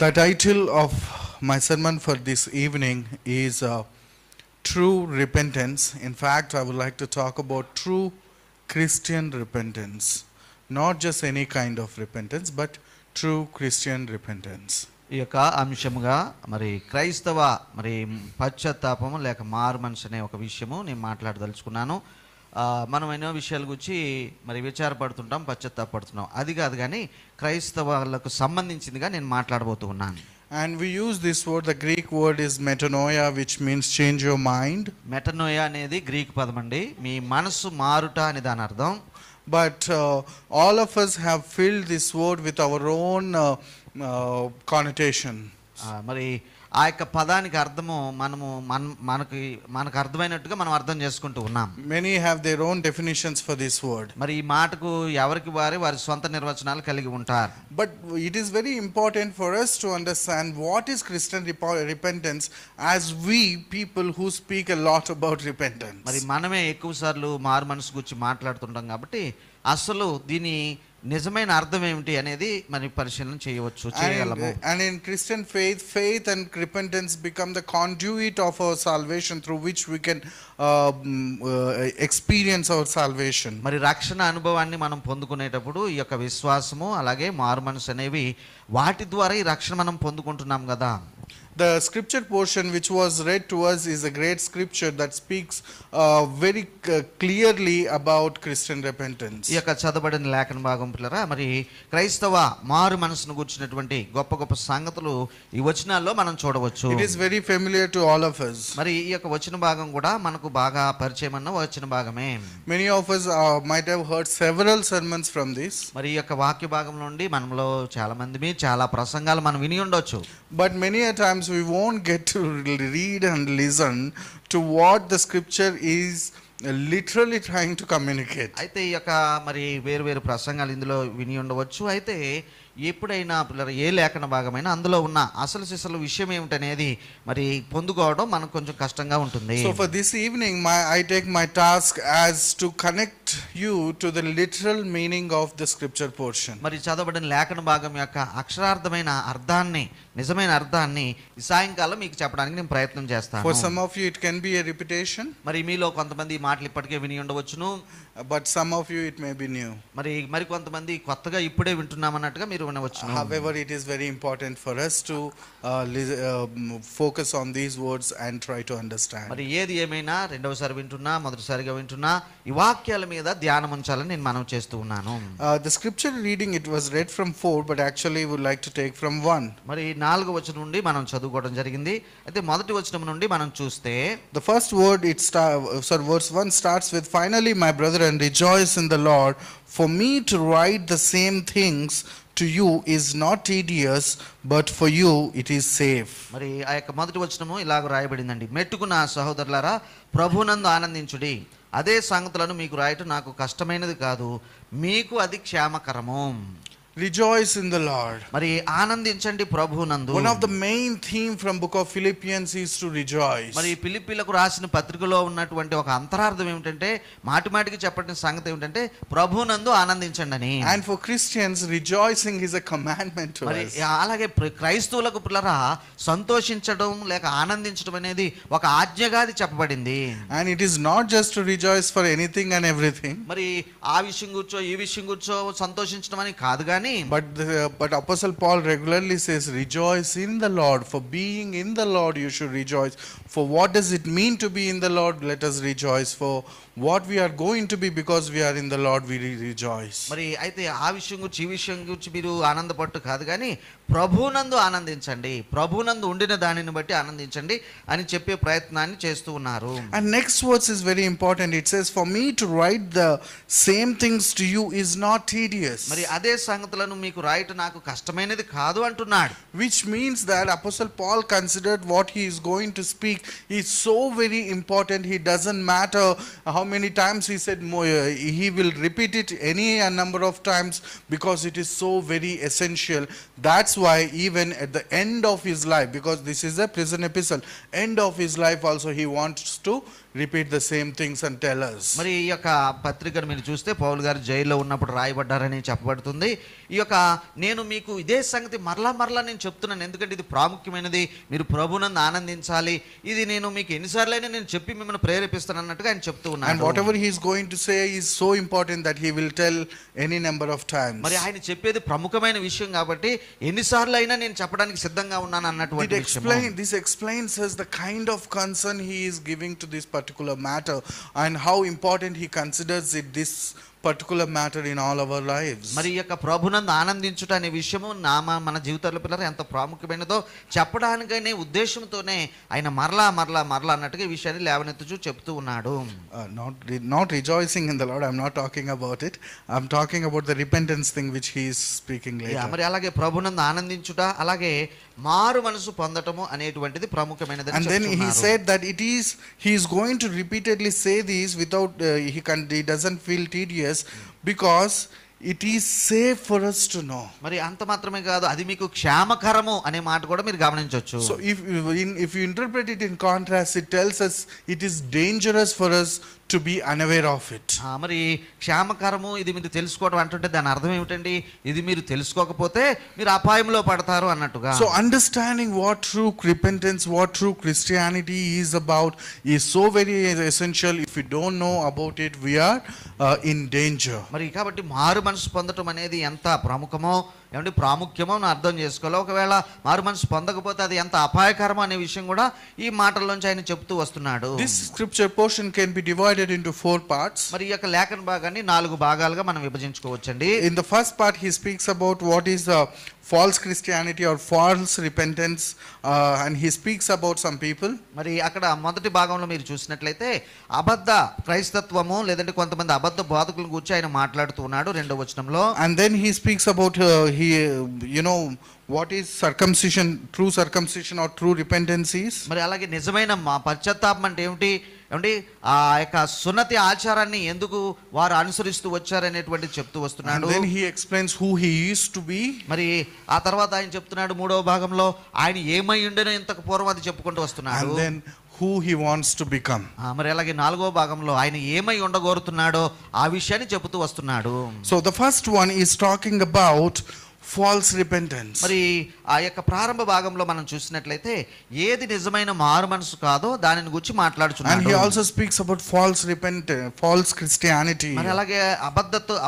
The title of my sermon for this evening is True Repentance. In fact, I would like to talk about true Christian repentance. Not just any kind of repentance, but true Christian repentance. ఈ యొక్క అంశముగా మరి క్రైస్తవ మరి పశ్చాత్తాపము లేక మారు మనసు అనే ఒక విషయము నేను మాట్లాడదలుచుకున్నాను. మనం ఎన్నో విషయాల గురించి మరి విచారపడుతుంటాం, పశ్చాత్తాపడుతున్నాం. అది కాదు కానీ క్రైస్తవాలకు సంబంధించిందిగా నేను మాట్లాడబోతున్నాను. And we use this word, the Greek word is metanoia, which means change your mind. మెటనోయా అనేది గ్రీక్ పదం అండి, మీ మనసు మారుట అని దాని అర్థం. But all of us have filled this word with our own connotation. మరి ఆ యొక్క పదానికి అర్థము మనకు అర్థమైనట్టుగా మనం అర్థం చేసుకుంటూ ఉన్నాం. Many have their own definitions for this word. మరి ఈ మాటకు ఎవరికి వారి సొంత నిర్వచనాలు కలిగి ఉంటారు. But it is very important for us to understand what is Christian repentance, as we people who speak a lot about repentance. మరి మనమే ఎక్కువ సార్లు మారు మనసు గురించి మాట్లాడుతుంటాం కాబట్టి అసలు దీని నిజమైన అర్థం ఏమిటి అనేది మరి పరిశీలన చేయవచ్చు, చేయగలము. And in Christian faith and repentance become the conduit of our salvation, through which we can experience our salvation. మరి రక్షణ అనుభవాన్ని మనం పొందుకునేటప్పుడు ఈ యొక్క విశ్వాసము అలాగే మారు మనసు అనేవి వాటి ద్వారా ఈ రక్షణ మనం పొందుకుంటున్నాం కదా. The scripture portion which was read to us is a great scripture that speaks very clearly about Christian repentance. ఈ యొక్క చదవబడిన లేఖన భాగం పిల్లరా మరి క్రైస్తవ మారు మనసును గుర్చినటువంటి గొప్ప గొప్ప సంగతులు ఈ వచనాల్లో మనం చూడవచ్చు. It is very familiar to all of us. మరి ఈ యొక్క వచన భాగం కూడా మనకు బాగా పరిచయం అన్న వచన భాగమే. Many of us might have heard several sermons from this. మరి ఈ యొక్క వాక్య భాగం నుండి మనలో చాలా మంది చాలా ప్రసంగాలు మనం విని ఉండొచ్చు. But many a times we won't get to read and listen to what the scripture is literally trying to communicate. అయితే ఈ యొక్క మరి వేరు ప్రసంగాలు ఇందులో విని ఉండవచ్చు. అయితే ఎప్పుడైనా ఏ లేఖన భాగమైనా అందులో ఉన్న అసలు సిసలు విషయం ఏమిటనేది మరి పొందుకోవడం మనకు కొంచెం కష్టంగా ఉంటుంది. So for this evening I take my task as to connect you to the literal meaning of the scripture portion. మరి చదవబడిన లేఖన భాగం యొక్క అక్షరార్థమైన అర్థాన్ని, నిజమైన అర్థాన్ని ఈ సాయంకాలం మీకు చెప్పడానికి నేను ప్రయత్నం చేస్తాను. For some of you it can be a repetition. మరి మీలో కొంతమంది ఈ మాటలు ఇప్పటికే విని ఉండవచ్చును. But some of you it may be new. మరి కొంతమంది కొత్తగా ఇప్పుడే వింటున్నామన్నట్టుగా మీరు వినవచ్చు. However, it is very important for us to focus on these words and try to understand. మరి ఏది ఏమైనా రెండవసారి వింటున్నా మొదటిసారిగా వింటున్నా ఈ వాక్యాల మీద ధ్యానం ఉంచాలని నేను మనవి చేస్తూ ఉన్నాను. The scripture reading, it was read from 4, but actually would like to take from 1. మరి 4వ వచనం నుండి మనం చదువుకోవడం జరిగింది. అయితే మొదటి వచనం నుండి మనం చూస్తే the first word verse 1 starts with, finally my brethren rejoice in the Lord, for me to write the same things to you is not tedious, but for you it is safe. మరి ఆ యొక్క మొదటి వచనము ఇలాగ రాయబడిందండి. మెట్టుకున్న సహోదరులారా ప్రభునందు ఆనందించుడి, అదే సంగతులను మీకు రాయటం నాకు కష్టమైనది కాదు, మీకు అది క్షేమకరము. Rejoice in the Lord. మరి ఆనందించండి ప్రభునందు. One of the main theme from book of Philippians is to rejoice. మరి ఫిలిప్పీలకు రాసిన పత్రికలో ఉన్నటువంటి ఒక అంతరార్థం ఏమిటంటే మాటిమాటికి చెప్పిన సంగతి ఏమిటంటే ప్రభునందు ఆనందించండి అని. And for Christians, rejoicing is a commandment to మరి us. అలాగే క్రైస్తవులకు పిల్లరా సంతోషించడం లేక ఆనందించడం అనేది ఒక ఆజ్ఞగా అది చెప్పబడింది. And it is not just to rejoice for anything and everything. మరి ఆ విషయం కూర్చో ఈ విషయం కూర్చో సంతోషించడం అని కాదు కానీ but Apostle Paul regularly says, rejoice in the Lord. For being in the Lord you should rejoice. For what does it mean to be in the Lord? Let us rejoice. For what we are going to be, because we are in the Lord, we rejoice. మరి అయితే ఆ విషయం గురించి ఈ విషయం గురించి మీరు ఆనందపట్టు కాదు కానీ ప్రభునందు ఆనందించండి, ప్రభునందు ఉండిన దానిని బట్టి ఆనందించండి అని చెప్పే ప్రయత్నాన్ని చేస్తూ ఉన్నారు. And next verse is very important. It says, for me to write the same things to you is not tedious. మరి అదే సంగతులను మీకు రాయటం నాకు కష్టమైనది కాదు అంటున్నాడు. Which means that Apostle Paul considered what he is going to speak is so very important. He doesn't matter how many times he said, he will repeat it any number of times, because it is so very essential. That's why even at the end of his life, because this is a prison epistle, end of his life also he wants to repeat the same things and tell us. మరి ఈ యొక్క పత్రికను మీరు చూస్తే పౌలు గారు జైల్లో ఉన్నప్పుడు రాయబడ్డారని చెప్పబడుతుంది. ఈ యొక్క నేను మీకు ఇదే సంగతి మరలా నేను చెప్తున్నాను, ఎందుకంటే ఇది ప్రాముఖ్యమైనది, మీరు ప్రభునందు ఆనందించాలి, ఇది నేను మీకు ఎన్నిసార్లైనా నేను చెప్పి మిమ్మల్ని ప్రేరేపిస్తాను అన్నట్టుగా ఆయన చెప్తూ ఉన్నాడు. And whatever he is going to say is so important that he will tell any number of times. మరి ఆయన చెప్పేది ప్రముఖమైన విషయం కాబట్టి ఎన్నిసార్లు అయినా నేను చెప్పడానికి సిద్ధంగా ఉన్నాను అన్నటువంటి విషయం. This explains us the kind of concern he is giving to this particular matter and how important he considers it, this particular matter in all our lives. మరి ఈ యొక్క ప్రభునందు ఆనందించుట అనే విషయము మన జీవితాల్లో పిల్లలు ఎంత ప్రాముఖ్యమైనదో చెప్పడానికనే ఉద్దేశంతోనే ఆయన మరలా అన్నట్టుగా ఈ విషయాన్ని లేవనెత్తుచూ చెప్తూ ఉన్నాడు. Not rejoicing in the Lord, I'm not talking about it, I'm talking about the repentance thing which he is speaking later. మరి అలాగే ప్రభునందు ఆనందించుట, అలాగే మారు మనసు పొందటము అనేటువంటిది ప్రముఖమైనది. And then he said that he is going to repeatedly say these without he doesn't feel tedious, because it is safe for us to know. మరి అంత మాత్రమే కాదు, అది మీకు క్షేమకరము అనే మాట కూడా మీరు గమనించవచ్చు. So if you interpret it in contrast, it tells us it is dangerous for us to be unaware of it. మరి క్షేమకరము ఇది మీరు తెలుసుకోవడం అంటుంటే దాని అర్థం ఏమిటండి? ఇది మీరు తెలుసుకోకపోతే మీరు అపాయంలో పడతారు అన్నట్టుగా. So understanding what true repentance, what true Christianity is about is so very essential. If we don't know about it, we are in danger. మరి కాబట్టి మారు మనసు పొందటం అనేది ఎంత ప్రముఖమో ఏమంటే ప్రాముఖ్యమో అర్థం చేసుకోవాలి. ఒకవేళ మారు మనసు పొందకపోతే అది ఎంత అపాయకరమో అనే విషయం కూడా ఈ మాటల్లోంచి ఆయన చెప్తూ వస్తున్నాడు. This scripture portion can be divided into 4 parts. మరి ఈ యొక్క లేఖన భాగాన్ని 4 భాగాలుగా మనం విభజించుకోవచ్చండి. In the first part he speaks about what is false Christianity or false repentance, and he speaks about some people. మరి అక్కడ మొదటి భాగంలో మీరు చూసినట్లయితే అబద్ధ క్రైస్తత్వము లేదంటే కొంతమంది అబద్ధ బోధకుల గురించి ఆయన మాట్లాడుతూ ఉన్నాడు 2వ వచనంలో. And then he speaks about what is circumcision, true circumcision or true repentance is. మరి అలాగే నిజమైన పశ్చాత్తాపం అంటే ఏమిటి, ఏమండి ఆ యొక్క సున్నతి ఆచారాన్ని ఎందుకు వారు అనుసరిస్తూ వచ్చారనేటువంటి చెప్తూ వస్తున్నాడు. And then he explains who he used to be. మరి ఆ తర్వాత ఆయన చెప్తున్నాడు 3వ భాగంలో ఆయన ఏమై ఉండేనో ఇంతకు పూర్వం అది చెప్పుకుంటూ వస్తున్నాడు. And then who he wants to become. మరి అలాగే 4వ భాగంలో ఆయన ఏమై ఉండగోరుతున్నాడో ఆ విషయాన్ని చెబుతూ వస్తున్నాడు. So the first one is talking about false repentance. మరి ఆ యొక్క ప్రారంభ భాగంలో మనం చూసినట్లయితే ఏది నిజమైన మారు మనసు కాదో దానిని గురించి మాట్లాడుచున్నాడు. And he also speaks about false Christianity. మరి అలాగే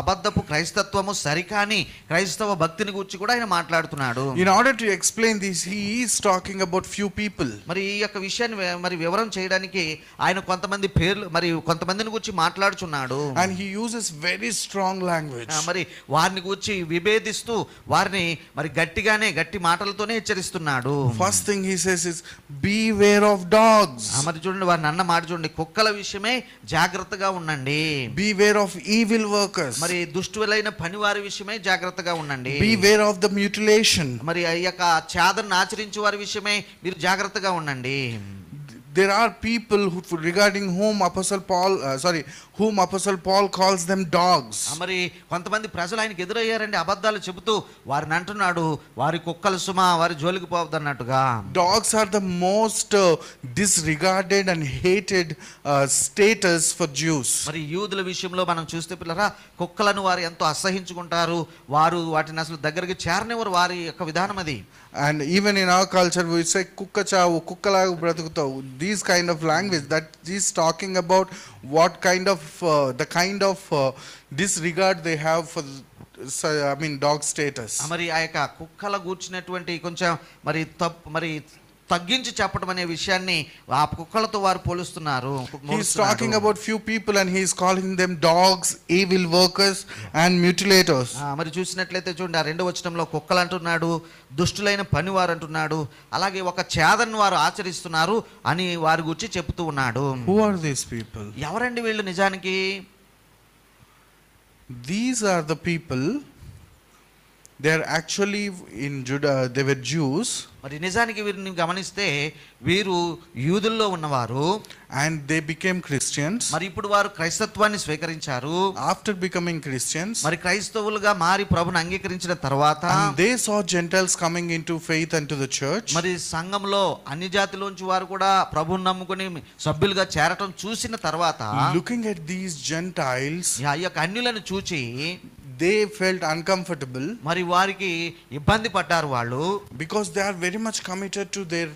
అబద్ధపు క్రైస్తత్వము సరికాని క్రైస్తవ భక్తిని గురించి కూడా ఆయన మాట్లాడుతున్నాడు. In order to explain this, he is talking about few people. మరి ఈ యొక్క విషయాన్ని మరి వివరం చేయడానికి ఆయన కొంతమంది పేర్లు మరి కొంతమందిని గురించి మాట్లాడుచున్నాడు. And he uses very strong language. మరి వారిని గురించి విభేదిస్తూ వారిని మరి గట్టి మాటలతోనే హెచ్చరిస్తున్నాడు. First thing he says is beware of dogs. మరి చూడండి వారిని అన్న మాట చూడండి, కుక్కల విషయమే జాగ్రత్తగా ఉండండి. Beware of evil workers. మరి దుష్టులైన పనివారి విషయమే జాగ్రత్తగా ఉండండి. Beware of the mutilation. మరి ఆ యొక్క ఛాదనను ఆచరించే వారి విషయమే మీరు జాగ్రత్తగా ఉండండి. There are people regarding whom Apostle Paul calls them dogs. మరి కొంతమంది ప్రజలు ఆయనకు ఎదురయ్యారండి, అబద్ధాలు చెబుతూ వారిని అంటున్నాడు వారి కుక్కలు సుమా వారి జోలికి పోవద్దు అన్నట్టుగా. Dogs are the most disregarded and hated status for Jews. మరి యూదుల విషయంలో మనం చూస్తే పిల్లరా కుక్కలను వారు ఎంతో అసహించుకుంటారు, వారు వాటిని అసలు దగ్గరికి చేరనివారు, వారి యొక్క విధానం అది. And even in our culture we say kukka chavu, kukkalagu bratukutavu, these kind of language that is talking about what kind of the kind of disregard they have for dog status. మరి ఆ యొక్క కుక్కల గూర్చినటువంటి కొంచెం మరి తగ్గించి చెప్పడం అనే విషయాన్ని ఆ కుక్కలతో వారు పోలుస్తున్నారు. He is talking about few people and he is calling them dogs, evil workers and mutilators. మరి చూసినట్లయితే చూడండి ఆ 2వ వచనంలో కుక్కలు అంటున్నాడు, దుష్టులైన పనివారు అంటున్నాడు, అలాగే ఒక ఛేదనను వారు ఆచరిస్తున్నారు అని వారి గురించి చెప్తూ ఉన్నాడు. Who are these people? ఎవరండి వీళ్ళు నిజానికి? These are the people they are actually in Judah, they were Jews. మరి నిజానికి వీరిని గమనిస్తే వీరు యూదుల్లో ఉన్నవారు, and they became Christians. మరి ఇప్పుడు వారు క్రైస్తత్వాన్ని స్వీకరించారు. After becoming Christians, మరి క్రైస్తవులుగా మారి ప్రభుని అంగీకరించిన తర్వాత and they saw Gentiles coming into faith into the church. మరి సంఘంలో అన్ని జాతిలోంచి వారు కూడా ప్రభువుని నమ్ముకుని సభ్యులుగా చేరటం చూసిన తర్వాత looking at these Gentiles, ఆ యొక్క అన్యులను చూచి they felt uncomfortable, మరి వారికి ఇబ్బంది పడ్డారు వాళ్ళు. because they are very much committed to their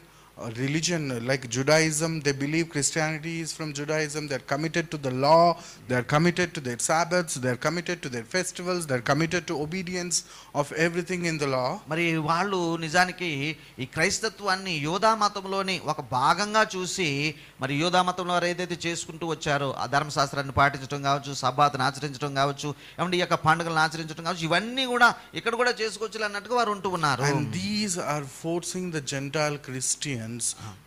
religion. Like Judaism, they believe Christianity is from Judaism. They are committed to the law, they are committed to their Sabbaths, they are committed to their festivals, they are committed to obedience of everything in the law. మరి వాళ్ళు నిజానికి ఈ క్రైస్తత్వాన్ని యోధా మతంలోని ఒక భాగంగా చూసి, మరి యోధా మతంలో వారు ఏదైతే చేసుకుంటూ వచ్చారో ఆ ధర్మశాస్త్రాన్ని పాటించడం కావచ్చు, సబ్బాతును ఆచరించడం కావచ్చు, ఏమంటే ఈ యొక్క పండుగలను ఆచరించడం కావచ్చు, ఇవన్నీ కూడా ఇక్కడ కూడా చేసుకోవచ్చు అన్నట్టుగా వారు ఉంటూ ఉన్నారు. And these are forcing the Gentile Christians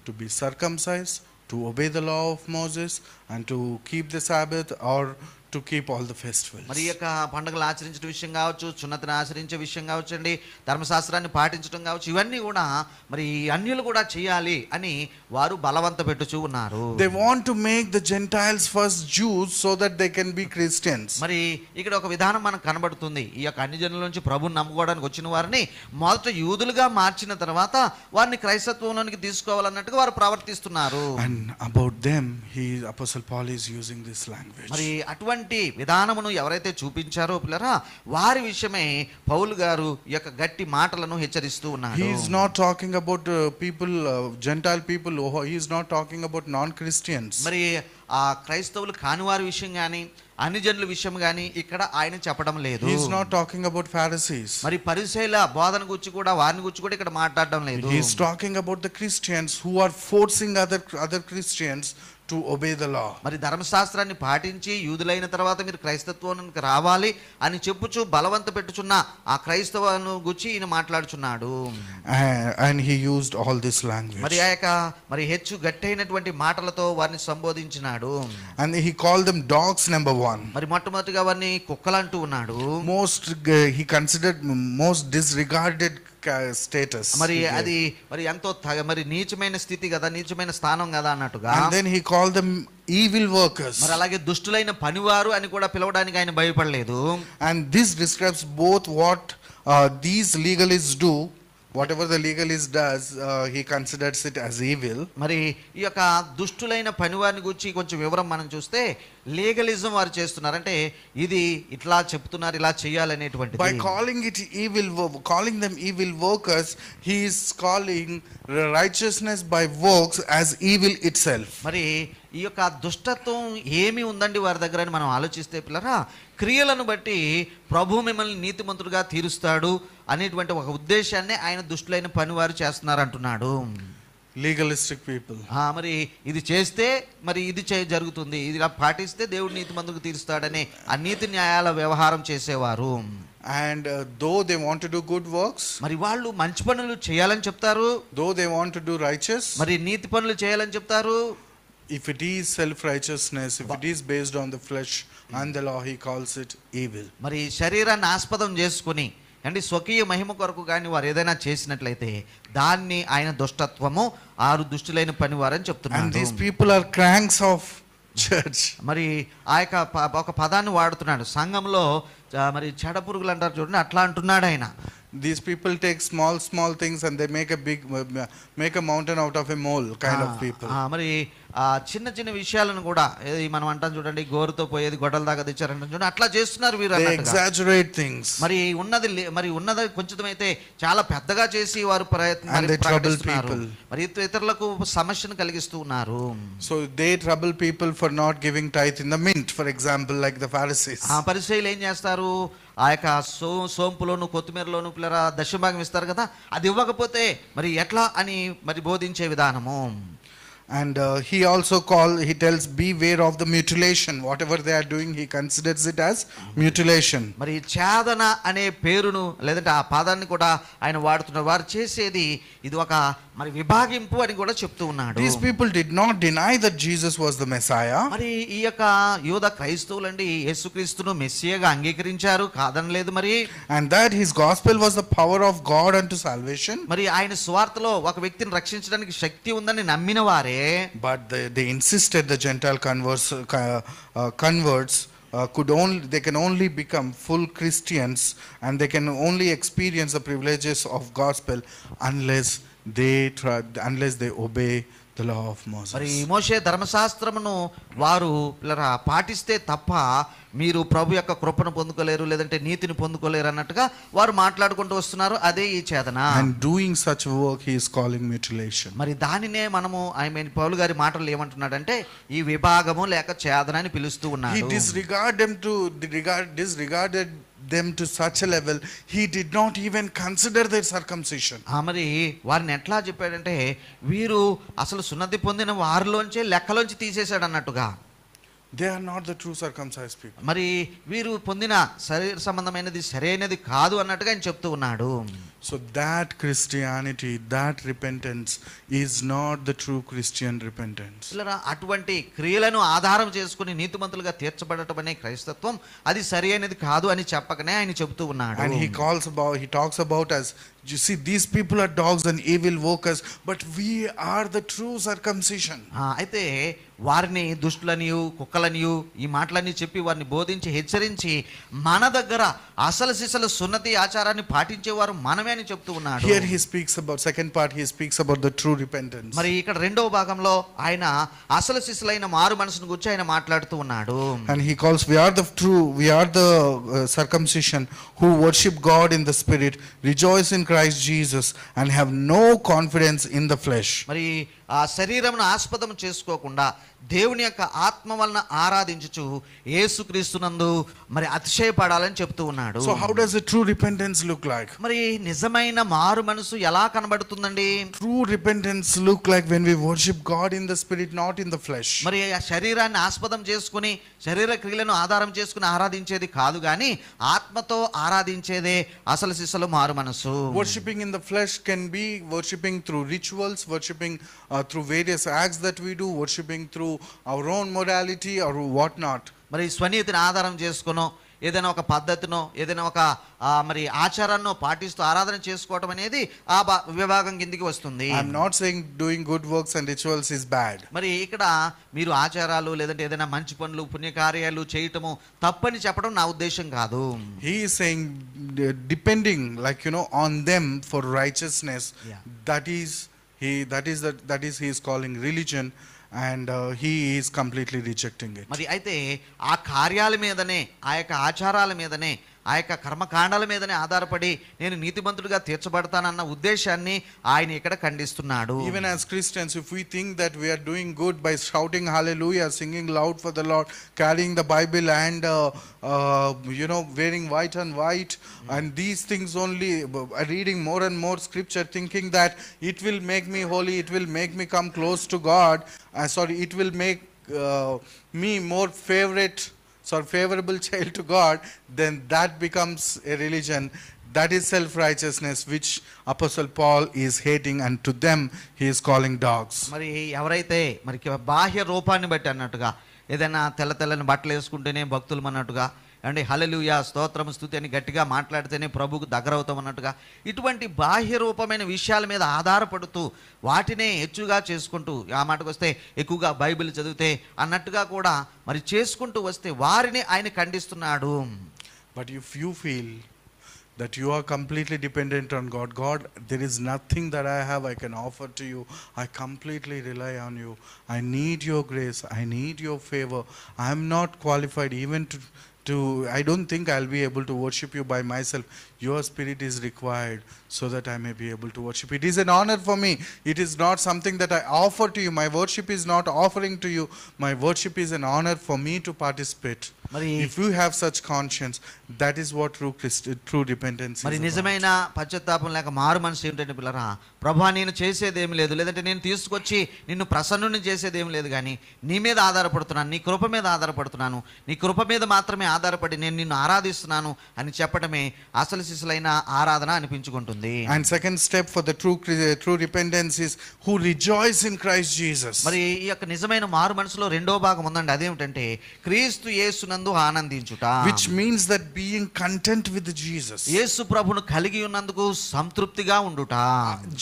to be circumcised, to obey the law of Moses, and to keep the Sabbath, or to keep all the festivals. మరి యొక్క పండుగలు ఆచరించే విషయం కావచ్చు, సున్నతిని ఆచరించే విషయం కావచ్చు అండి, ధర్మశాస్త్రాన్ని పాటించడం కావచ్చు, ఇవన్నీ కూడా మరి అన్యులు కూడా చేయాలి అని వారు బలవంత పెట్టుచూ ఉన్నారు. They want to make the Gentiles first Jews so that they can be Christians. మరి ఇక్కడ ఒక విధానం మనకు కనబడుతుంది. ఈ యొక్క అన్ని జనుల నుంచి ప్రభువుని నమ్ముకోవడానికి వచ్చిన వారిని మొదట యూదులుగా మార్చిన తర్వాత వారిని క్రైస్తత్వంలోనికి తీసుకోవాలన్నట్టుగా వారు ప్రవర్తిస్తున్నారు. And about them, Apostle Paul is using this language. మరి అటువంటి విధానమును ఎవరైతే చూపించారో పిల్లరా, వారి విషయమే పౌలు గారు ఈ యొక్క గట్టి మాటలను హెచ్చరిస్తూ ఉన్నారు. He is not talking about people, Gentile people. He is not talking about non-Christians. మరి ఆ క్రైస్తవులు కాని వారి విషయం కానీ అన్ని జనుల విషయం కానీ ఇక్కడ ఆయన చెప్పడం లేదు. He is not talking about Pharisees. మరి పరిసయ్యుల బోధన గురించి కూడా వారిని గురించి కూడా ఇక్కడ మాట్లాడడం లేదు. He is talking about the Christians who are forcing other Christians to obey the law. మరి ధర్మశాస్త్రాన్ని పాటించి యూదులైన తర్వాత మీరు క్రైస్తత్వానికి రావాలి అని చెప్పుచు బలవంత పెట్టుచున్న ఆ క్రైస్తవులను గురించి ఈయన మాట్లాడుచున్నాడు. And he used all this language. మరి ఆ యొక్క మరి హెచ్చు గట్టైనటువంటి మాటలతో వారిని సంబోధించినాడు. And he called them dogs, number one. మరి మొట్టమొదటిగా వారిని కుక్కలంటూ ఉన్నాడు. He considered most disregarded status. మరి అది మరి ఎంతో మరి నీచమైన స్థితి కదా, నీచమైన స్థానం కదా అన్నట్టుగా. And then he called them evil workers. మరి అలాగే దుష్టులైన పనివారు అని కూడా పిలవడానికి ఆయన భయపడలేదు. And this describes both what these legalists do. Whatever the legalist does, he considers it as evil. మరి ఈ యొక్క దుష్టులైన పనివారిని గురించి కొంచెం వివరం మనం చూస్తే, లీగలిజం వారు చేస్తున్నారు అంటే ఇది ఇట్లా చెప్తున్నారు, ఇలా చేయాలనేటువంటిది. By calling them evil workers, he is calling righteousness by works as evil itself. మరి ఈ యొక్క దుష్టత్వం ఏమి ఉందండి వారి దగ్గర అని మనం ఆలోచిస్తే పిల్లరా, క్రియలను బట్టి ప్రభు మిమ్మల్ని నీతిమంతుడుగా తీరుస్తాడు అనేటువంటి ఒక ఉద్దేశాన్ని ఆయన దుష్టులైన పనివారు చేస్తున్నారు అంటున్నాడు. Legalistic people. మరి ఇది చేస్తే మరి ఇది జరుగుతుంది, ఇది పాటిస్తే దేవుడు నీతిమంతుడుగా తీరుస్తాడనే ఆ నీతి న్యాయాల వ్యవహారం చేసేవారు. And though they want to do good works, మరి వాళ్ళు మంచి పనులు చేయాలని చెప్తారు, though they want to do righteous, మరి నీతి పనులు చేయాలని చెప్తారు. If it is self-righteousness, if it is based on the flesh and the law, he calls it evil. మరి శరీరాన్ని ఆస్పదం చేసుకుని అంటే స్వకీయ మహిమ కొరకు కానీ వారు ఏదైనా చేసినట్లయితే దాన్ని ఆయన దుష్టత్వము, ఆరు దుష్టులైన పనివారని చెప్తున్నారు. And these people are cranks of church. మరి ఆ యొక్క ఒక పదాన్ని వాడుతున్నాడు, సంఘంలో మరి చెడ పురుగులు అంటారు చూడండి, అట్లా అంటున్నాడు ఆయన. These people take small things and they make a mountain out of a mole kind of people. మరి చిన్న చిన్న విషయాలను కూడా మనం అంటాం చూడండి, గోరుతో పోయేది గొడవల దాకా తెచ్చారంటాం చూడండి, అట్లా చేస్తున్నారు వీరు. They exaggerate things. మరి ఉన్నది కొంచెమైతే చాలా పెద్దగా చేసి వారు And they trouble people. మరి ఇతరులకు సమస్యను కలిగిస్తూ ఉన్నారు. So they trouble people for not giving tithe in the mint, for example, like the Pharisees. పరిసయ్యులు ఏం చేస్తారు, ఆ యొక్క సోంపులోను కొత్తిమీరలోను పిల్లరా దశభాగం ఇస్తారు కదా, అది ఇవ్వకపోతే మరి ఎట్లా అని మరి బోధించే విధానము. And he tells, beware of the mutilation. Whatever they are doing, he considers it as mutilation. మరి ఛేదన అనే పేరును లేదంటే ఆ పదాన్ని కూడా ఆయన వాడుతున్నారు. వారు చేసేది ఇది ఒక మరి విభాగింపు అని కూడా చెప్తూ ఉన్నాడు. These people did not deny that Jesus was the Messiah. మరి ఈ యొక్క యూద క్రైస్తవులండి యేసుక్రీస్తును మెస్సియాగా అంగీకరించారు, కాదనలేదు మరి. And that his gospel was the power of God unto salvation. మరి ఆయన సువార్తలో ఒక వ్యక్తిని రక్షించడానికి శక్తి ఉందని నమ్మిన వారే. But they insisted the Gentile converts they can only become full Christians, and they can only experience the privileges of gospel unless they obey the law of Moses. మరి మోషే ధర్మశాస్త్రమును వారు పాటిస్తే తప్ప మీరు ప్రభు యొక్క కృపను పొందుకోలేరు, లేదంటే నీతిని పొందుకోలేరు అన్నట్టుగా వారు మాట్లాడుకుంటూ వస్తున్నారు. అదే ఈ ఛేదన. And doing such work he is calling mutilation. మరి దానినే మనము పౌలు గారి మాటలు ఏమంటున్నాడంటే ఈ విభాగము లేక ఛేదన అని పిలుస్తూ ఉన్నాడు. He disregarded them to such a level, he did not even consider their circumcision. మరి వారిని ఎట్లా చెప్పాడంటే వీరు అసలు సున్నతి పొందిన వారిలోంచే లెక్కలోంచి తీసేశాడు అన్నట్టుగా. They are not the true circumcised people. మరి వీరు పొందిన శరీర సంబంధమైనది సరైనది కాదు అన్నట్టుగా ఆయన చెప్తూ ఉన్నాడు. So that Christianity, that repentance is not the true Christian repentance. అటువంటి క్రియలను ఆధారం చేసుకుని నీతిమంతులుగా తీర్చబడటం అనే క్రైస్తత్వం అది సరైనది కాదు అని చెప్పకనే ఆయన చెప్తూ ఉన్నాడు. And he talks about as, you see, these people are dogs and evil workers, but we are the true circumcision. అయితే వారిని దుష్టులనియు కుక్కలనియు ఈ మాటలన్నీ చెప్పి వారిని బోధించి హెచ్చరించి మన దగ్గర అసలు సిసలు సున్నతి ఆచారాన్ని పాటించేవారు మనమే అని చెప్తూ ఉన్నాడు. Here he speaks about, second part, he speaks about the true repentance. మరి ఇక్కడ రెండవ భాగంలో ఆయన అసలు సిసలైన మారు మనసును గురించి ఆయన మాట్లాడుతూ ఉన్నాడు. And he calls, we are the circumcision who worship God in the spirit, rejoice in Christ Jesus, and have no confidence in the flesh. మరి ఆ శరీరమును ఆస్పదం చేసుకోకుండా దేవుని యొక్క ఆత్మ వలన ఆరాధించుచు యేసుక్రీస్తునందు మరి అతిశయపడాలని చెప్తూ ఉన్నాడు. So how does a true repentance look like? మరి నిజమైన మారు మనసు ఎలా కనబడుతుందండి? True repentance look like when we worship God in the spirit, not in the flesh. మరి ఆ శరీరాన్ని ఆస్పదం చేసుకుని శరీర క్రియలను ఆధారం చేసుకుని ఆరాధించేది కాదు గాని ఆత్మతో ఆరాధించేదే అసలు సిసలు మారు మనసు. Worshipping in the flesh can be worshipping through rituals, worshipping through various acts that we do, worshipping through our own morality or what not. మరి స్వనీతిని ఆధారం చేసుకునో ఏదైనా ఒక పద్ధతినో ఏదైనా ఒక మరి ఆచారాన్నో పాటిస్తూ ఆరాధన చేసుకోవడం అనేది ఆ విభాగం కిందికి వస్తుంది. I am not saying doing good works and rituals is bad. మరి ఇక్కడ మీరు ఆచారాలు లేదంటే ఏదైనా మంచి పనులు పుణ్యకార్యాలు చేయటము తప్పని చెప్పడం నా ఉద్దేశం కాదు. He is saying depending on them for righteousness. Yeah. That is he is calling religion, and he is completely rejecting it. మరి అయితే ఆ కార్యాల మీదనే ఆ యొక్క ఆచారాల మీదనే ఆ యొక్క కర్మకాండాల మీదనే ఆధారపడి నేను నీతిమంతుడిగా తీర్చబడతానన్న ఉద్దేశాన్ని ఆయన ఇక్కడ ఖండిస్తున్నాడు. Even as Christians, if we think that we are doing good by shouting hallelujah, singing loud for the Lord, carrying the Bible and wearing white and white, and these things only, reading more and more scripture, thinking that it will make me holy, it will make me come close to God, it will make me more favorable child to God, then that becomes a religion. That is self-righteousness, which Apostle Paul is hating, and to them he is calling dogs. మరి ఎవరైతే మరి బాహ్య రూపాన్ని బట్టి అన్నట్టుగా ఏదైనా తెల్లని బట్టలు వేసుకుంటేనే భక్తులు అన్నట్టుగా అంటే హల్లెలూయా స్తోత్రం స్తుతి అని గట్టిగా మాట్లాడితేనే ప్రభువుకు దగ్గర అవుతాం అన్నట్టుగా ఇటువంటి బాహ్య రూపమైన విషయాల మీద ఆధారపడుతూ వాటినే హెచ్చుగా చేసుకుంటూ ఆ మాటకు వస్తే ఎక్కువగా బైబిల్ చదివితే అన్నట్టుగా కూడా మరి చేసుకుంటూ వస్తే వారిని ఆయన ఖండిస్తున్నాడు. But if you feel that you are completely dependent on God, there is nothing that I have I can offer to you, I completely rely on you, I need your grace, I need your favor, I am not qualified even to I don't think I'll be able to worship you by myself. Your spirit is required so that I may be able to worship. It is an honor for me. It is not something that I offer to you. My worship is not offering to you. My worship is an honor for me to participate. If you have such conscience, that is what true repentance is మరి about. నిజమైన పశ్చాత్తాపం లేక మారు మనసు ఏమిటంటే పిల్లరా, ప్రభువా నేను చేసేదేమి లేదు, లేదంటే నేను తీసుకొచ్చి నిన్ను ప్రసన్నుని చేసేదేమి లేదు, కానీ నీ మీద ఆధారపడుతున్నాను, నీ కృప మీద ఆధారపడుతున్నాను, నీ కృప మీద మాత్రమే ఆధారపడి నేను నిన్ను ఆరాధిస్తున్నాను అని చెప్పడమే అసలు సిసలైన ఆరాధన అనిపించుకుంటుంది. And second step for the true repentance is who rejoice in Christ Jesus. మరి ఈ యొక్క నిజమైన మారు మనసులో రెండో భాగం ఉందండి. అదేమిటంటే క్రీస్తు యేసునందు ఆనందించుట, which means that being content with Jesus. యేసు ప్రభును కలిగి ఉన్నందుకు సంతృప్తిగా ఉండుట.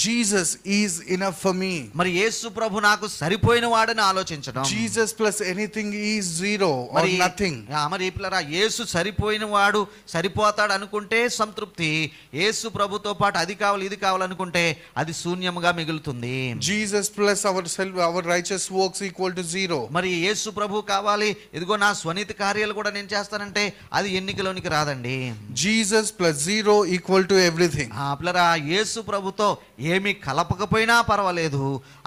Jesus is enough for me. మరి యేసు ప్రభు నాకు సరిపోయిన వాడని ఆలోచించడం. Jesus plus anything is zero or nothing. మరి పిల్లరా, యేసు సరిపోయిన వాడు సరిపోతాడు అనుకుంటే సంతృప్తి, యేసు ప్రభుతో పాటు అది కావాలి ఇది కావాలనుకుంటే అది శూన్యముగా మిగులుతుంది. Jesus plus our righteous works equal to zero. మరి యేసు ప్రభు కావాలి, ఇదిగో నా స్వనీతి కార్యాలు కూడా నేను చేస్తానంటే అది ఎన్నికలోనికి రాదండి. Jesus plus zero equal to everything. పిల్లరా, యేసు ప్రభుతో ఏమి కలపకపోయినా పర్వాలేదు,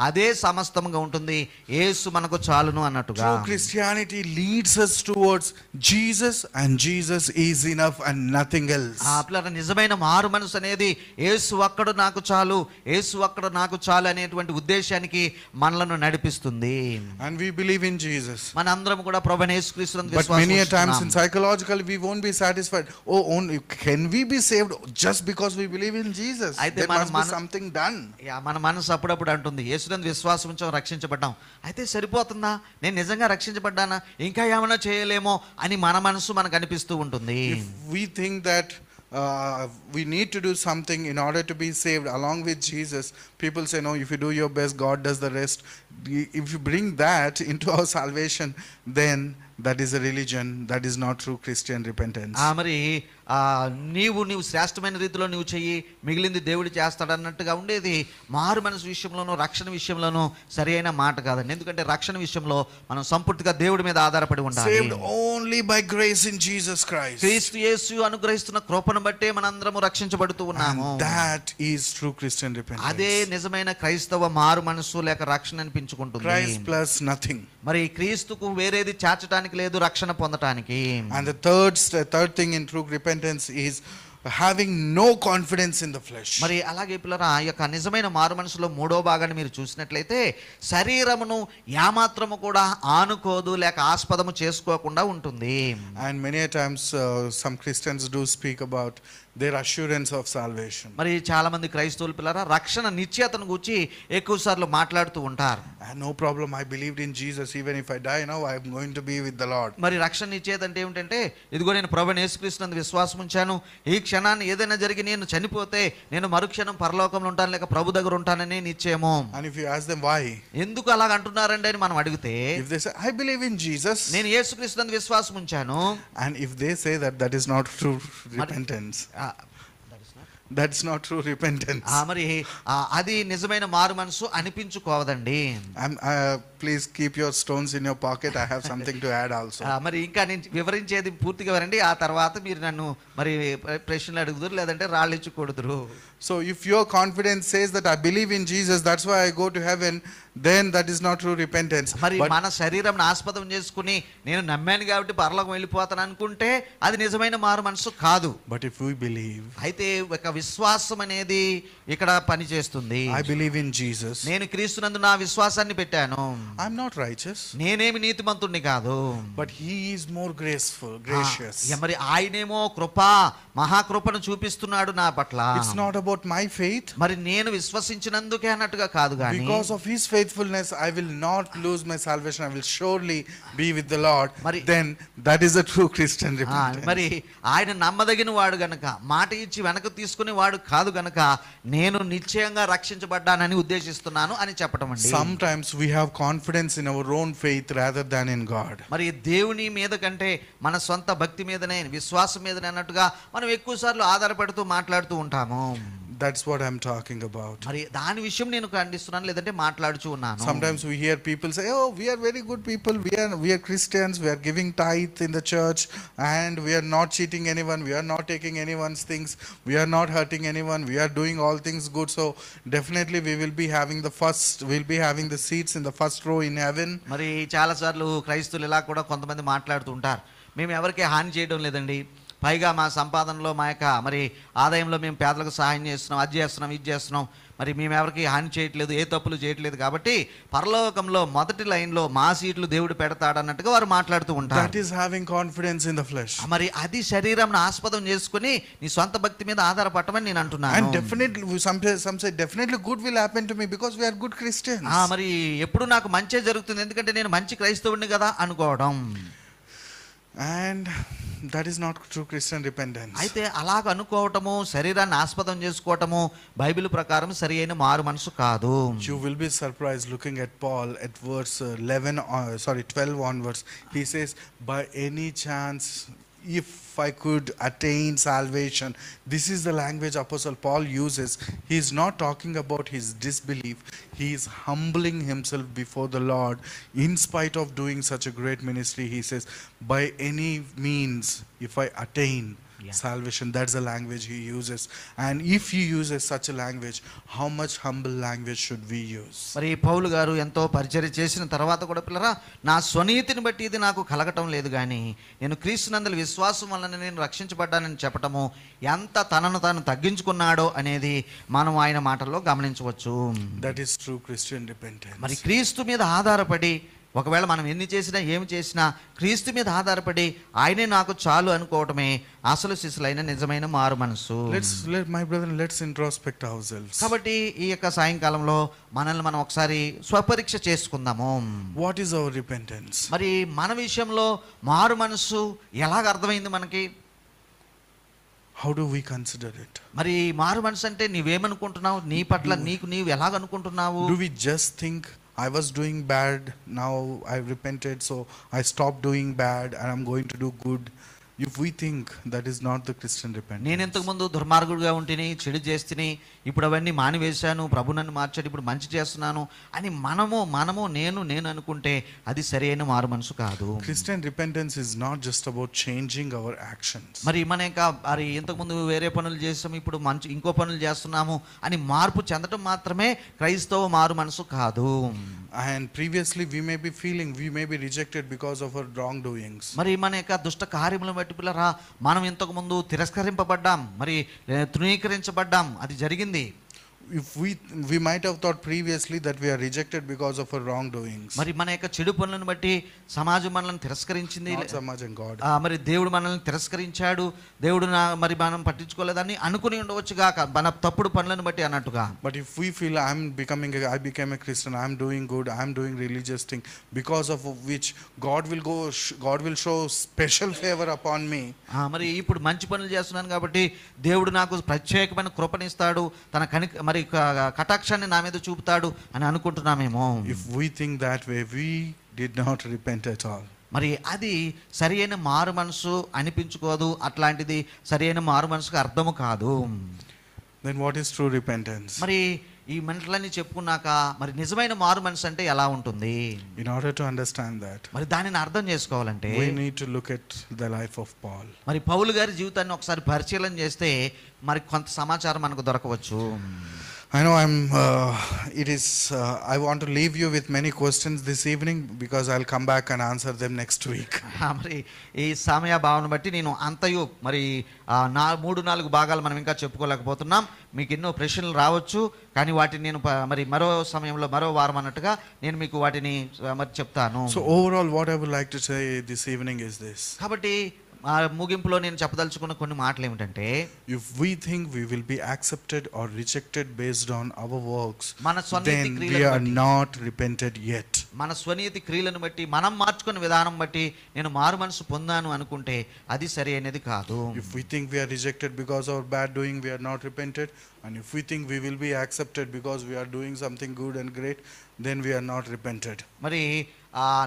అదే సమస్తముగా ఉంటుంది, యేసు మనకు చాలును అన్నట్టుగా. True Christianity leads us towards Jesus, and Jesus is enough and nothing else. పిల్లరా, నిజమైన మారు మనసు అనేది యేసు ఒక్కడు నాకు చాలు, యేసు ఒక్కడు నాకు చాలు అనేటువంటి ఉద్దేశానికి మనలను నడిపిస్తుంది. And we believe in Jesus. మనందరం కూడా ప్రభువైన యేసుక్రీస్తునందు But many a times in విశ్వాసం psychologically we won't be satisfied. Oh, only can we be saved just because we believe in Jesus? There must be something done. మన మనసు అప్పుడప్పుడు అంటుంది, యేసునందు విశ్వాసం ఉంచాం, రక్షించబడ్డాం, అయితే సరిపోతుందా, నేను నిజంగా రక్షించబడ్డానా, ఇంకా ఏమైనా చేయలేమో అని మన మనసు మనకు అనిపిస్తూ ఉంటుంది. If we think that we need to do something in order to be saved along with Jesus, people say no, if you do your best, God does the rest. If you bring that into our salvation, then that is a religion, that is not true Christian repentance. మరి నీవు శ్రేష్టమైన రీతిలో నువ్వు చెయ్యి, మిగిలింది దేవుడు చేస్తాడన్నట్టుగా ఉండేది మారు మనసు విషయంలోనూ రక్షణ విషయంలోనూ సరి అయిన మాట కాదండి. ఎందుకంటే రక్షణ విషయంలో మనం సంపూర్తిగా దేవుడి మీద ఆధారపడి ఉండాలి. Saved only by grace in Jesus Christ. క్రీస్తు యేసు అనుగ్రహిస్తున్న కృపను బట్టే మనందరము రక్షించబడుతూ ఉన్నాము. That is true Christian repentance. అదే నిజమైన క్రైస్తవ మారు మనసు లేక రక్షణ అనిపించుకుంటుంది. Christ plus nothing. మరి క్రీస్తుకు వేరేది చేర్చడానికి లేదు రక్షణ పొందటానికి. And the third thing in true repentance is having no confidence in the flesh. మరి అలాగే పిల్లరా, ఆ యొక్క నిజమైన మారు మనసులో మూడో భాగాన్ని మీరు చూసినట్లయితే శరీరమును ఏమాత్రము కూడా ఆనుకోదు లేక ఆస్పదము చేసుకోకుండా ఉంటుంది. And many a times some Christians do speak about their assurance of salvation. మరి చాలా మంది క్రైస్తవులు పిల్లరా రక్షణ నిశ్చయతను గురించి ఎక్కువ సార్లు మాట్లాడుతూ ఉంటారు. No problem, I believed in Jesus, even if I die now I am going to be with the Lord. మరి రక్షణ నిశ్చయత అంటే ఏమిటంటే, ఇదిగో నేను ప్రభువైన యేసుక్రీస్తునందు విశ్వాసం ఉంచాను, ఈ క్షణాన్ని ఏదైనా జరిగి నేను చనిపోతే నేను మరుక్షణం పరలోకంలో ఉంటాను లేక ప్రభు దగ్గర ఉంటానని నిశ్చయము. And if you ask them why, ఎందుకు అలాగ అంటున్నారండి అని మనం అడిగితే, if they say I believe in Jesus, నేను యేసుక్రీస్తునందు విశ్వాసం ఉంచాను, and if they say that is not true repentance, that's not true repentance. మరి అది నిజమైన మారు మనసు అనిపించుకోవదండి. Please keep your stones in your pocket, I have something to add also. మరి ఇంకా నేను వివరించేది పూర్తిగా వినండి, ఆ తర్వాత మీరు నన్ను మరి ప్రశ్నలు అడుగుదురు లేదంటే రాళ్ళు ఇచ్చుకూడదురు. So if your confidence says that I believe in Jesus, that's why I go to heaven, then that is not true repentance. మరి మన శరీరం ఆస్పదం చేసుకుని నేను నమ్మాను కాబట్టి పరలోకం వెళ్ళిపోతాను అనుకుంటే అది నిజమైన మారు మనసు కాదు. But if we believe, అయితే ఒక విశ్వాసం అనేది ఇక్కడ పని చేస్తుంది. I believe in Jesus, నేను క్రీస్తునందు నా విశ్వాసాన్ని పెట్టాను, I'm not righteous, నేనేమి నీతిమంతుణ్ణి కాదు, but he is more gracious. మరి ఆయనేమో కృప మహాకృపను చూపిస్తున్నాడు నా పట్ల. It's not about my faith, మరి నేను విశ్వసించినందుకే అన్నట్టుగా కాదు గాని because of his faithfulness I will not lose my salvation, I will surely be with the Lord. Then that is a true Christian repentance. మరి ఆయన నమ్మదగిన వాడు గనుక, మాట ఇచ్చి వెనక తీసుకునే వాడు కాదు గనుక నేను నిశ్చయంగా రక్షించబడ్డానని ఉద్దేశిస్తున్నాను అని చెప్పటం అండి. Sometimes we have confidence in our own faith rather than in God. మరి దేవుని మీద కంటే మన సొంత భక్తి మీదనే విశ్వాసం మీదనే అన్నట్టుగా మనం ఎక్కువ సార్లు ఆధారపడుతూ మాట్లాడుతూ ఉంటాము. That's what I'm talking about. మరి దాని విషయం నేను ఖండిస్తున్నాను లేదంటే మాట్లాడుచూ ఉన్నాను. Sometimes we hear people say, oh, we are very good people, we are Christians, we are giving tithe in the church, and we are not cheating anyone, we are not taking anyone's things, we are not hurting anyone, we are doing all things good, so definitely we will be having the seats in the first row in heaven. మరి చాలా సార్లు క్రైస్తవులు ఇలా కూడా కొంతమంది మాట్లాడుతూ ఉంటారు, మేము ఎవరికి హాని చేయడం లేదండి, పైగా మా సంపాదనలో మా యొక్క మరి ఆదాయంలో మేము పేదలకు సహాయం చేస్తున్నాం, అది చేస్తున్నాం, ఇది చేస్తున్నాం, మరి మేము ఎవరికి హాని చేయట్లేదు, ఏ తప్పులు చేయట్లేదు, కాబట్టి పరలోకంలో మొదటి లైన్లో మా సీట్లు దేవుడు పెడతాడు అన్నట్టుగా వారు మాట్లాడుతూ ఉంటారు. That is having confidence in the flesh. మరి అది శరీరం ఆస్పదం చేసుకుని నీ సొంత భక్తి మీద ఆధారపడమని నేను అంటున్నాను. And definitely some say definitely good will happen to me because we are good Christians. మరి ఎప్పుడు నాకు మంచే జరుగుతుంది ఎందుకంటే నేను మంచి క్రైస్తవుడిని కదా అనుకోవడం. And that is not true Christian repentance. అయితే అలాగ అనుకోవటము, శరీరాన్ని ఆస్పదం చేసుకోవటము బైబిల్ ప్రకారం సరి అయిన మారు మనసు కాదు. You will be surprised looking at Paul at verse 12 onwards. He says, by any chance if I could attain salvation. This is the language Apostle Paul uses. He is not talking about his disbelief. He is humbling himself before the Lord in spite of doing such a great ministry. He says, by any means if I attain salvation. That's the language he uses. And if he uses such a language, how much humble language should we use? మరి పౌలు గారు ఎంతో పరిచర్య చేసిన తర్వాత కూడా పిల్లరా, నా స్వనీతిని బట్టి ఇది నాకు కలగటం లేదు కానీ నేను క్రీస్తునందు విశ్వాసం వలన నేను రక్షించబడ్డానని చెప్పటము ఎంత తనను తాను తగ్గించుకున్నాడో అనేది మనం ఆయన మాటల్లో గమనించవచ్చు. That is true Christian repentance. మరి క్రీస్తు మీద ఆధారపడి ఒకవేళ మనం ఎన్ని చేసినా ఏమి చేసినా క్రీస్తు మీద ఆధారపడి ఆయనే నాకు చాలు అనుకోవటమే అసలు శిశులైన నిజమైన మారు మనసు. My brother, let's introspect ourselves. కాబట్టి ఈ యొక్క సాయంకాలంలో మనల్ని మనం ఒకసారి స్వపరీక్ష చేసుకుందాము. What is our repentance? మరి మన విషయంలో మారు మనసు ఎలాగ అర్థమైంది మనకి? How do we consider it? మరి మారు మనసు అంటే నీవేమనుకుంటున్నావు? నీ పట్ల నీవు ఎలాగనుకుంటున్నావు? Do we just think I was doing bad, now I've repented, so I stopped doing bad and I'm going to do good? If we think that is not the Christian repentance. నేను ఇంతకు ముందు దుర్మార్గుడిగా ఉంటిని, చెడు చేస్తుని, ఇప్పుడు అవన్నీ మానివేశాను, ప్రభు నన్ను మార్చాడు, ఇప్పుడు మంచి చేస్తున్నాను అని మనము నేను అనుకుంటే అది సరైన మారు మనసు కాదు. Christian repentance is not just about changing our actions. మరి మరి ఇంతకు ముందు వేరే పనులు చేసాము, ఇప్పుడు ఇంకో పనులు చేస్తున్నాము అని మార్పు చెందడం మాత్రమే క్రైస్తవ మారు మనసు కాదు. And previously we may be rejected because of our wrongdoings. మరి మన యొక్క దుష్ట కార్యములను బట్టి పిల్లరా మనం ఇంతకు ముందు తిరస్కరింపబడ్డాం, మరి తృణీకరించబడ్డాం, అది జరిగింది. If we might have thought previously that we are rejected because of our wrongdoings. మరి మన యొక్క చెడు పనులను బట్టి సమాజం మనల్ని తిరస్కరించింది, మరి దేవుడు మనల్ని తిరస్కరించాడు, దేవుడు మరి మనం పట్టించుకోలేదని అనుకుని ఉండవచ్చుగా మన తప్పుడు పనులను బట్టి అన్నట్టుగా. But if we feel I became a Christian, I am doing good, I am doing religious thing, because of which God will show special favor upon me. మరి ఇప్పుడు మంచి పనులు చేస్తున్నాను కాబట్టి దేవుడు నాకు ప్రత్యేకమైన కృపనిస్తాడు, తన మరి కటాక్షాన్ని నా మీద చూపుతాడు అని అనుకుంటున్నామేమో. If we think that way, we did not repent at all. మరి అది సరి అయిన మారు మనసు అనిపించుకోదు, అట్లాంటిది సరి అయిన మారు మనసుకు అర్థము కాదు. Then what is true repentance? మరి ఈ మంటలన్నీ చెప్పుకున్నాక మరి నిజమైన మారు మనసు అంటే ఎలా ఉంటుంది? In order to understand that, మరి దానిని అర్థం చేసుకోవాలంటే we need to look at the life of Paul. మరి పౌలు గారి జీవితాన్ని ఒకసారి పరిశీలన చేస్తే మరి కొంత సమాచారం మనకు దొరకవచ్చు. I know I want to leave you with many questions this evening because I'll come back and answer them next week. మరి ఈ సమయ భావన బట్టి నేను అంతయు మరి 3-4 భాగాలు మనం ఇంకా చెప్పుకోలేకపోతున్నాం. మీకు ఎన్నో ప్రశ్నలు రావచ్చు, కానీ వాటిని నేను మరి మరో సమయంలో మరో వారం అన్నట్టుగా నేను మీకు వాటిని మరి చెప్తాను. So overall what I would like to say this evening is this. కాబట్టి ముగింపులో నేను చెప్పదలుచుకున్న కొన్ని మాటలు ఏమిటంటే, if we think we will be accepted or rejected based on our works, then we are not repented yet. మన స్వనీతి క్రియలను బట్టి మనం మార్చుకున్న విధానం బట్టి నేను మారు మనసు పొందాను అనుకుంటే అది సరి అనేది కాదు. If we think we are rejected because of our bad doing, we are not repented. And if we think we will be accepted because we are doing something good and great, then we are not repented. మరి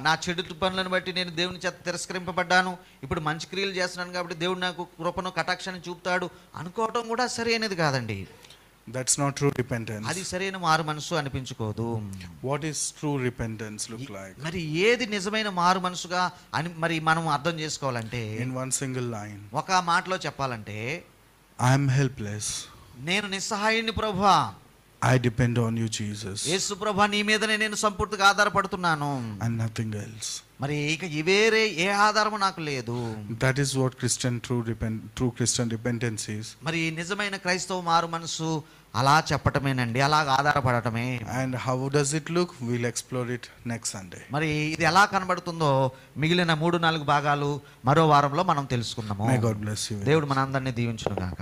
నా చెడు పనులను బట్టి నేను దేవుని చేత తిరస్కరింపబడ్డాను, ఇప్పుడు మంచి క్రియలు చేస్తున్నాను కాబట్టి దేవుడు నాకు కృపను కటాక్షాన్ని చూపుతాడు అనుకోవటం కూడా సరి అనేది కాదండి. That's not true repentance. అది సరైన మారు మనసు అనిపించుకోదు. What is true repentance look like? మరి ఏది నిజమైన మారు మనసుగా మరి మనం అర్థం చేసుకోవాలంటే, in one single line, ఒక మాటలో చెప్పాలంటే, I am helpless, నేను నిస్సహాయుని ప్రభువా, I depend on you Jesus, యేసు ప్రభువా నీ మీదనే నేను సంపూర్తిగా ఆధారపడుతున్నాను, and nothing else. మరి ఇక వేరే ఏ ఆధారము నాకు లేదు. That is what true Christian repentance is. మరి నిజమైన క్రైస్తవ మారు మనసు అలా చెప్పటమేనండి, అలాగ ఆధారపడటమే. And how does it look? We'll explore it next Sunday. మరి ఇది ఎలా కనబడుతుందో మిగిలిన 3-4 భాగాలు మరో వారంలో మనం తెలుసుకుందాము. May God bless you. దేవుడు మనందరినీ దీవించును గాక.